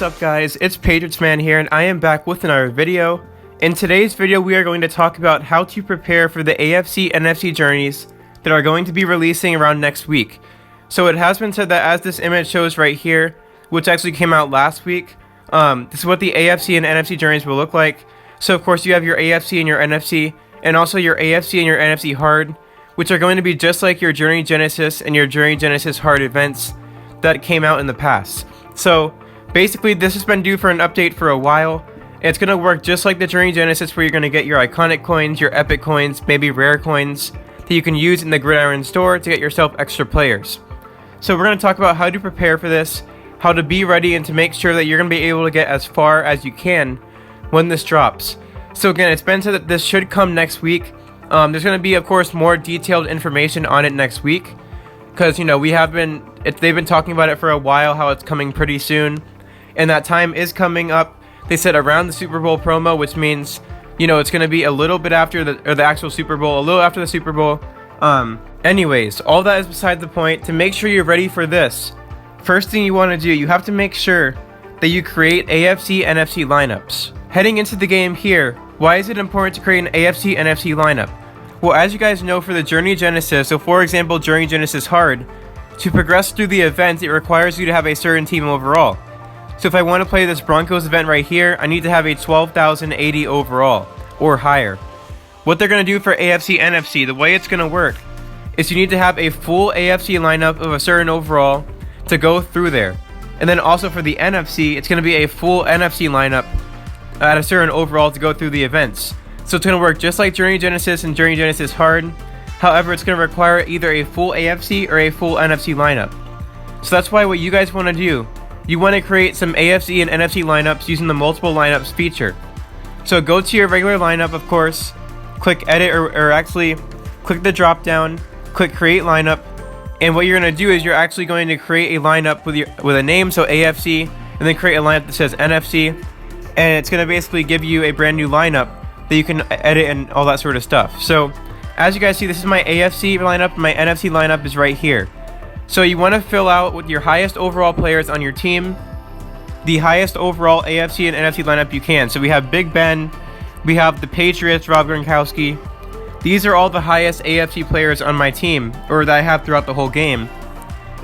What's up guys, it's Patriotsman here and I am back with another video. In today's video we are going to talk about how to prepare for the AFC and NFC journeys that are going to be releasing around next week. So it has been said that as this image shows right here, which actually came out last week, this is what the AFC and NFC journeys will look like. So of course you have your AFC and your NFC, and also your AFC and your NFC hard, which are going to be just like your Journey Genesis and your Journey Genesis hard events that came out in the past. So basically this has been due for an update for a while. It's going to work just like the Journey Genesis, where you're going to get your iconic coins, your epic coins, maybe rare coins that you can use in the Gridiron store to get yourself extra players. So we're going to talk about how to prepare for this, how to be ready, and to make sure that you're going to be able to get as far as you can when this drops. So again, it's been said that this should come next week. There's going to be, of course, more detailed information on it next week, because they've been talking about it for a while, how it's coming pretty soon, and that time is coming up. They said around the Super Bowl promo, which means it's going to be a little bit after the actual Super Bowl, a little after the Super Bowl. Anyways, all that is beside the point. To make sure you're ready for this, first thing you want to do, you have to make sure that you create AFC NFC lineups. Heading into the game here, why is it important to create an AFC NFC lineup? Well, as you guys know, for the Journey Genesis, so for example Journey Genesis hard, to progress through the event it requires you to have a certain team overall. So if I want to play this Broncos event right here, I need to have a 12,080 overall or higher. What they're going to do for AFC NFC, the way it's going to work is you need to have a full AFC lineup of a certain overall to go through there. And then also for the NFC, it's going to be a full NFC lineup at a certain overall to go through the events. So it's going to work just like Journey Genesis and Journey Genesis hard. However, it's going to require either a full AFC or a full NFC lineup. So that's why what you guys want to do, you want to create some AFC and NFC lineups using the multiple lineups feature. So go to your regular lineup, of course, click edit, or actually click the drop down, click create lineup, and what you're going to do is you're actually going to create a lineup with a name, so AFC, and then create a lineup that says NFC, and it's going to basically give you a brand new lineup that you can edit and all that sort of stuff. So as you guys see, this is my AFC lineup, my NFC lineup is right here. So you want to fill out with your highest overall players on your team, the highest overall AFC and NFC lineup you can. So we have Big Ben, we have the Patriots, Rob Gronkowski. These are all the highest AFC players on my team, or that I have throughout the whole game.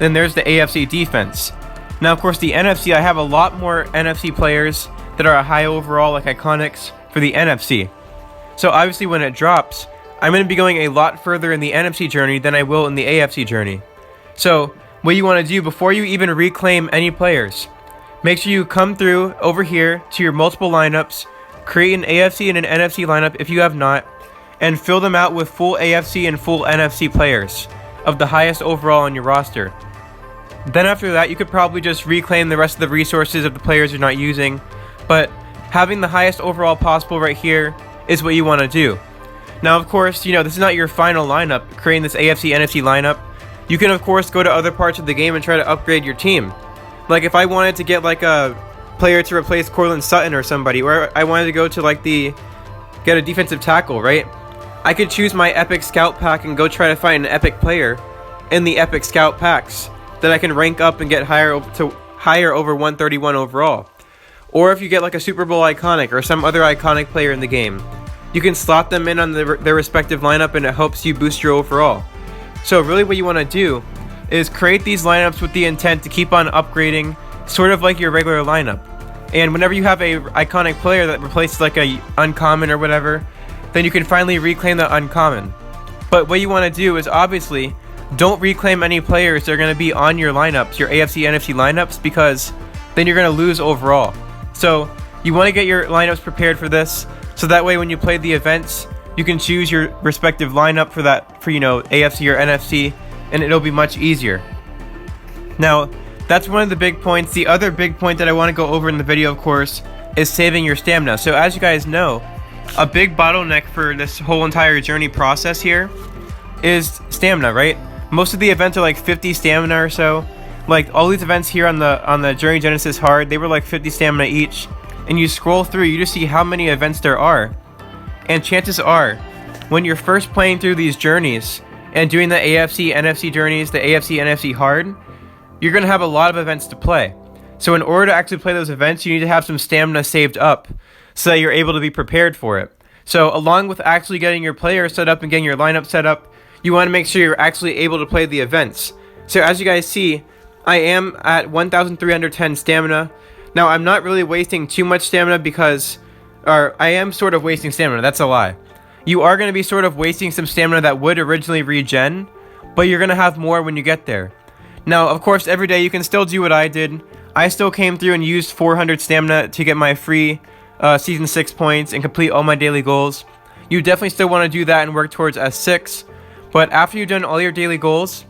Then there's the AFC defense. Now of course the NFC, I have a lot more NFC players that are a high overall, like iconics, for the NFC. So obviously when it drops, I'm going to be going a lot further in the NFC journey than I will in the AFC journey. So what you want to do before you even reclaim any players, make sure you come through over here to your multiple lineups, create an AFC and an NFC lineup if you have not, and fill them out with full AFC and full NFC players of the highest overall on your roster. Then after that, you could probably just reclaim the rest of the resources of the players you're not using, but having the highest overall possible right here is what you want to do. Now of course, this is not your final lineup, creating this AFC NFC lineup. You can of course go to other parts of the game and try to upgrade your team. Like if I wanted to get like a player to replace Courtland Sutton or somebody, or I wanted to go to get a defensive tackle, right? I could choose my Epic Scout pack and go try to find an epic player in the Epic Scout packs that I can rank up and get higher over 131 overall. Or if you get like a Super Bowl iconic or some other iconic player in the game, you can slot them in on their respective lineup and it helps you boost your overall. So really what you want to do is create these lineups with the intent to keep on upgrading, sort of like your regular lineup. And whenever you have a iconic player that replaces like a uncommon or whatever, then you can finally reclaim that uncommon. But what you want to do is obviously don't reclaim any players that are going to be on your lineups, your AFC NFC lineups, because then you're going to lose overall. So you want to get your lineups prepared for this, so that way when you play the events, you can choose your respective lineup for AFC or NFC, and it'll be much easier. Now, that's one of the big points. The other big point that I want to go over in the video, of course, is saving your stamina. So as you guys know, a big bottleneck for this whole entire journey process here is stamina, right? Most of the events are like 50 stamina or so. Like all these events here on the Journey Genesis hard, they were like 50 stamina each. And you scroll through, you just see how many events there are. And chances are, when you're first playing through these journeys and doing the AFC, NFC journeys, the AFC, NFC hard, you're going to have a lot of events to play. So in order to actually play those events, you need to have some stamina saved up so that you're able to be prepared for it. So along with actually getting your player set up and getting your lineup set up, you want to make sure you're actually able to play the events. So as you guys see, I am at 1,310 stamina. Now I'm not really wasting too much stamina I am sort of wasting stamina, that's a lie. You are going to be sort of wasting some stamina that would originally regen, but you're going to have more when you get there. Now, of course, every day you can still do what I did. I still came through and used 400 stamina to get my free Season 6 points and complete all my daily goals. You definitely still want to do that and work towards S6, but after you've done all your daily goals,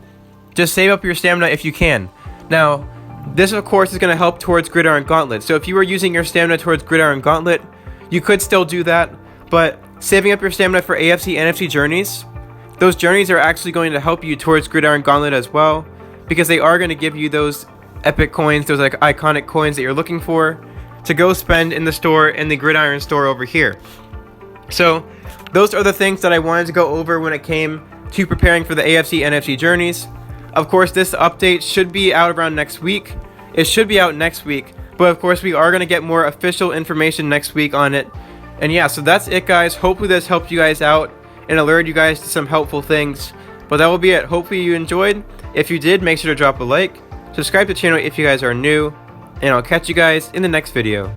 just save up your stamina if you can. Now, this of course is going to help towards Gridiron Gauntlet, so if you were using your stamina towards Gridiron Gauntlet, you could still do that, but saving up your stamina for AFC, NFC journeys, those journeys are actually going to help you towards Gridiron Gauntlet as well, because they are going to give you those epic coins, those like iconic coins that you're looking for to go spend in the store, in the Gridiron store over here. So those are the things that I wanted to go over when it came to preparing for the AFC, NFC journeys. Of course, this update should be out around next week. It should be out next week, but of course we are going to get more official information next week on it. And yeah, so that's it guys. Hopefully this helped you guys out and alerted you guys to some helpful things. But that will be it. Hopefully you enjoyed. If you did, make sure to drop a like, subscribe to the channel if you guys are new, and I'll catch you guys in the next video.